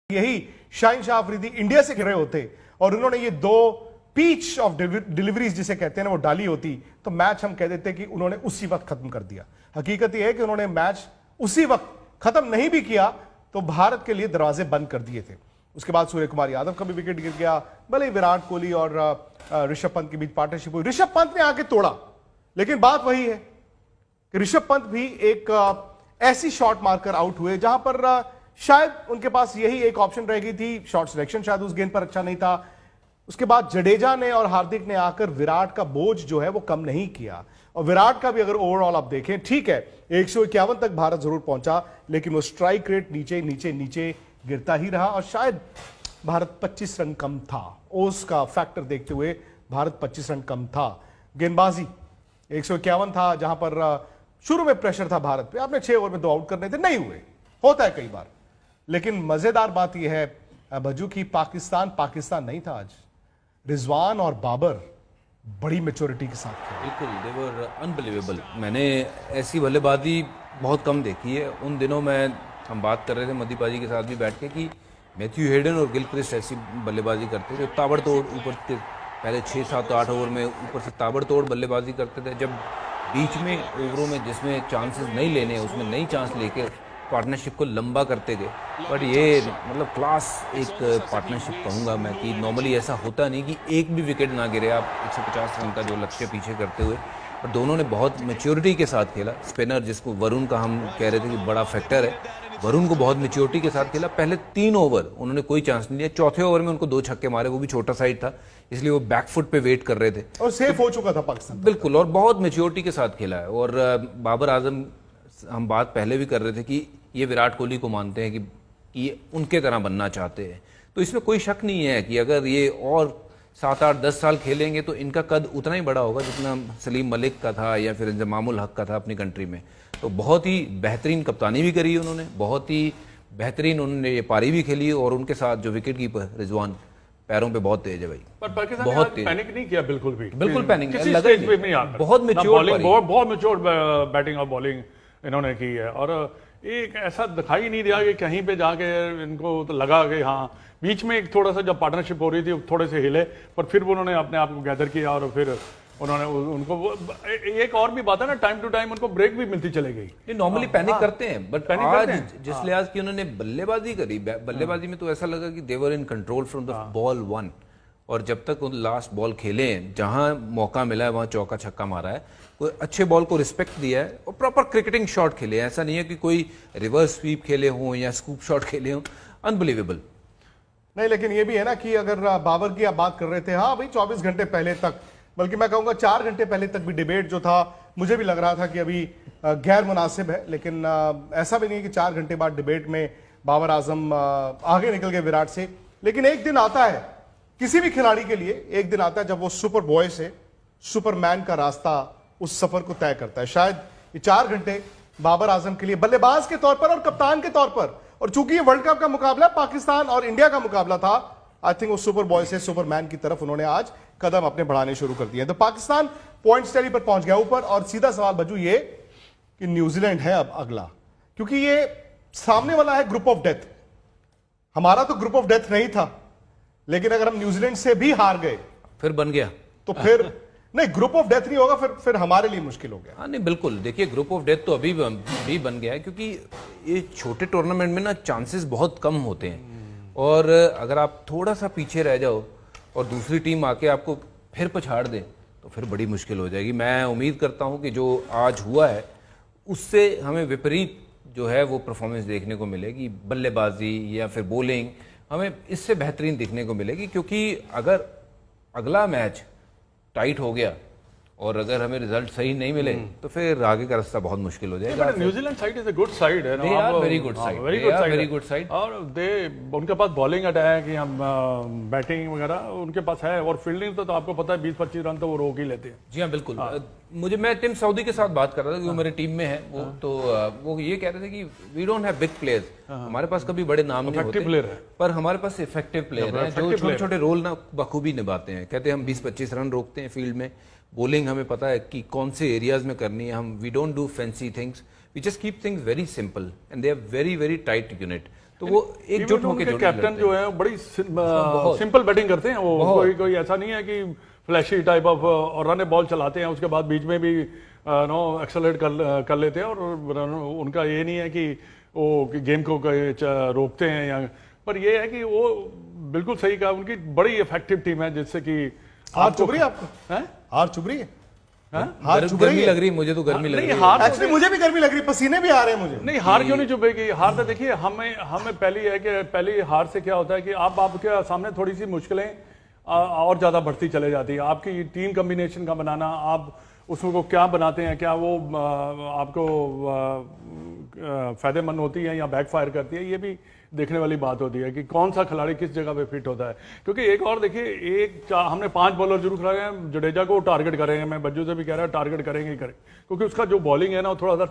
यही शाहीन शाह अफरीदी इंडिया से रहे होते और उन्होंने ये दो पीच ऑफ डिलीवरीज जिसे कहते हैं ना वो डाली होती तो मैच हम कह देते कि उन्होंने उसी वक्त खत्म कर दिया। हकीकत यह है कि उन्होंने मैच उसी वक्त खत्म नहीं भी किया तो भारत के लिए दरवाजे बंद कर दिए थे। उसके बाद सूर्य कुमार यादव का भी विकेट गिर गया, भले ही विराट कोहली और ऋषभ पंत के बीच पार्टनरशिप हुई, ऋषभ पंत ने आके तोड़ा, लेकिन बात वही है कि ऋषभ पंत भी एक ऐसी शॉट मारकर आउट हुए जहां पर शायद उनके पास यही एक ऑप्शन रह गई थी, शॉट सिलेक्शन शायद उस गेंद पर अच्छा नहीं था। उसके बाद जडेजा ने और हार्दिक ने आकर विराट का बोझ जो है वो कम नहीं किया और विराट का भी अगर ओवरऑल आप देखें ठीक है 151 तक भारत जरूर पहुंचा, लेकिन वो स्ट्राइक रेट नीचे नीचे नीचे गिरता ही रहा और शायद भारत 25 रन कम था। ओस का फैक्टर देखते हुए भारत 25 रन कम था। गेंदबाजी 151 था जहां पर शुरू में प्रेशर था भारत पे, आपने 6 ओवर में 2 आउट करने थे, नहीं हुए, होता है कई बार। लेकिन मजेदार बात यह है भज्जू की पाकिस्तान नहीं था आज। रिजवान और बाबर बड़ी मैच्योरिटी के साथ खेले। बिल्कुल, दे वर अनबिलीवेबल। मैंने ऐसी बल्लेबाजी बहुत कम देखी है। उन दिनों हम बात कर रहे थे मदीबाजी के साथ भी बैठ के कि मैथ्यू हेडन और गिलक्रिस्ट ऐसी बल्लेबाजी करते थे, ताबड़तोड़ ऊपर से पहले 6, 7, 8 ओवर में ऊपर से ताबड़तोड़ बल्लेबाजी करते थे। जब बीच में ओवरों में जिसमें चांसेस नहीं लेने उसमें नहीं चांस लेके पार्टनरशिप को लंबा करते गए। बट ये मतलब क्लास एक पार्टनरशिप कहूँगा मैं कि नॉर्मली ऐसा होता नहीं कि एक भी विकेट ना गिरे आप 150 रन का जो लक्ष्य पीछे करते हुए। पर दोनों ने बहुत मैच्योरिटी के साथ खेला। स्पिनर जिसको वरुण का हम कह रहे थे कि बड़ा फैक्टर है, वरुण को बहुत मैच्योरिटी के साथ खेला। पहले 3 ओवर उन्होंने कोई चांस नहीं लिया, चौथे ओवर में उनको 2 छक्के मारे, वो भी छोटा साइड था इसलिए वो बैकफुट पे वेट कर रहे थे और सेफ हो चुका था पाकिस्तान। बिल्कुल, और बहुत मैच्योरिटी के साथ खेला है। और बाबर आजम हम बात पहले भी कर रहे थे कि ये विराट कोहली को मानते हैं कि ये उनके तरह बनना चाहते हैं, तो इसमें कोई शक नहीं है कि अगर ये और 7, 8, 10 साल खेलेंगे तो इनका कद उतना ही बड़ा होगा जितना सलीम मलिक का था या फिर इंजमामुल हक का था अपनी कंट्री में। तो बहुत ही बेहतरीन कप्तानी भी करी उन्होंने, बहुत ही बेहतरीन उन्होंने ये पारी भी खेली और उनके साथ जो विकेट कीपर रिजवान पैरों पे बहुत तेज है भाई। पर पाकिस्तान बहुत ने पैनिक नहीं किया बिल्कुल भी, बिल्कुल पैनिक किसी लगा स्टेज पे नहीं आकर बहुत मैच्योर बहुत मैच्योर बैटिंग और बॉलिंग इन्होंने की है। और एक ऐसा दिखाई नहीं दिया कि कहीं पे जाके इनको तो लगा कि हाँ, बीच में एक थोड़ा सा जब पार्टनरशिप हो रही थी थोड़े से हिले, पर फिर उन्होंने अपने आप को गैदर किया और फिर उन्होंने उनको एक और भी बात है ना, टाइम टू टाइम उनको ब्रेक भी मिलती चले गई। ये नॉर्मली पैनिक करते हैं, बट आज जिस लिहाज की उन्होंने बल्लेबाजी करी, बल्लेबाजी में तो ऐसा लगा कि they were in control from the ball 1। और जब तक उन लास्ट बॉल खेले हैं, जहां मौका मिला है वहां चौका छक्का मारा है, कोई अच्छे बॉल को रिस्पेक्ट दिया है और प्रॉपर क्रिकेटिंग शॉट खेले हैं। ऐसा नहीं है कि कोई रिवर्स स्वीप खेले हों या स्कूप शॉट खेले हों। अनबिलीवेबल। नहीं, लेकिन ये भी है ना कि अगर बाबर की आप बात कर रहे थे, हाँ भाई 24 घंटे पहले तक, बल्कि मैं कहूंगा 4 घंटे पहले तक भी डिबेट जो था मुझे भी लग रहा था कि अभी गैर मुनासिब है, लेकिन ऐसा भी नहीं कि 4 घंटे बाद डिबेट में बाबर आजम आगे निकल गए विराट से। लेकिन एक दिन आता है किसी भी खिलाड़ी के लिए, एक दिन आता है जब वो सुपर बॉय से सुपरमैन का रास्ता उस सफर को तय करता है। शायद ये 4 घंटे बाबर आजम के लिए बल्लेबाज के तौर पर और कप्तान के तौर पर, और चूंकि ये वर्ल्ड कप का मुकाबला पाकिस्तान और इंडिया का मुकाबला था, आई थिंक वो सुपर बॉय से सुपरमैन की तरफ उन्होंने आज कदम अपने बढ़ाने शुरू कर दिए। तो पाकिस्तान पॉइंट्स टैली पर पहुंच गया ऊपर। और सीधा सवाल बज्जू ये कि न्यूजीलैंड है अब अगला, क्योंकि ये सामने वाला है ग्रुप ऑफ डेथ। हमारा तो ग्रुप ऑफ डेथ नहीं था, लेकिन अगर हम न्यूजीलैंड से भी हार गए फिर बन गया तो फिर नहीं, ग्रुप ऑफ डेथ नहीं होगा, फिर हमारे लिए मुश्किल हो गया। हाँ नहीं, बिल्कुल। देखिए, ग्रुप ऑफ डेथ तो अभी भी बन गया है, क्योंकि ये छोटे टूर्नामेंट में ना चांसेस बहुत कम होते हैं और अगर आप थोड़ा सा पीछे रह जाओ और दूसरी टीम आके आपको फिर पछाड़ दे तो फिर बड़ी मुश्किल हो जाएगी। मैं उम्मीद करता हूँ कि जो आज हुआ है उससे हमें विपरीत जो है वो परफॉर्मेंस देखने को मिलेगी। बल्लेबाजी या फिर बॉलिंग हमें इससे बेहतरीन दिखने को मिलेगी, क्योंकि अगर अगला मैच टाइट हो गया और अगर हमें रिजल्ट सही नहीं मिले तो फिर आगे का रास्ता बहुत मुश्किल हो जाएगा। New Zealand side is a good side है, very good side, very good side. और उनके पास बॉलिंग अटैक या बैटिंग वगैरह उनके पास है, और फील्डिंग तो आपको पता है 20-25 रन तो वो रोक ही लेते हैं। जी हाँ, बिल्कुल। मैं टिम साउदी के साथ बात कर रहा था, जो मेरे टीम में है वो, तो वो ये कह रहे थे कि we don't have big players, हमारे पास कभी बड़े नाम नहीं होते, पर हमारे पास इफेक्टिव प्लेयर हैं जो छोटे छोटे रोल ना बखूबी निभाते हैं। कहते हैं हम 20-25 रन रोकते हैं फील्ड में, बॉलिंग हमें पता है कि कौन से एरियाज में करनी है, हम we don't do fancy things, we just keep things very simple and they are very very tight unit. तो वो एकजुट होकर जो कैप्टन जो है बड़ी सिंपल बैटिंग करते हैं वो, कोई ऐसा नहीं है कि फ्लैशी टाइप ऑफ, और रन बॉल चलाते हैं, उसके बाद बीच में भी नो एक्सेलरेट कर लेते हैं, और उनका ये नहीं है कि वो गेम को रोकते हैं, या पर ये है कि वो बिल्कुल सही कहा, उनकी बड़ी इफेक्टिव टीम है, जिससे कि हार चुभ रही है आपको? हार चुभ रही है? हार चुभ रही गर्मी है? लग रही, मुझे तो गर्मी लग रही है। हार एक्चुअली मुझे भी गर्मी लग रही है, पसीने भी आ रहे हैं मुझे। नहीं, हार क्यों नहीं चुभेगी? हार तो देखिए, हमें पहली है कि पहली हार से क्या होता है कि आपके सामने थोड़ी सी मुश्किलें और ज्यादा बढ़ती चले जाती है। आपकी टीम कॉम्बिनेशन का बनाना, आप उसमें को क्या बनाते हैं, क्या वो आपको फायदेमंद होती है या बैकफायर करती है, ये भी देखने वाली बात होती है कि कौन सा खिलाड़ी किस जगह पे फिट होता है। क्योंकि एक और देखिए, हमने 5 बॉलर जरूर खिलाए हैं, जडेजा को टारगेट करेंगे, मैं बज्जू से भी कह रहा हूं टारगेट करेंगे ही करेंगे, क्योंकि उसका जो बॉलिंग है ना वो थोड़ा सा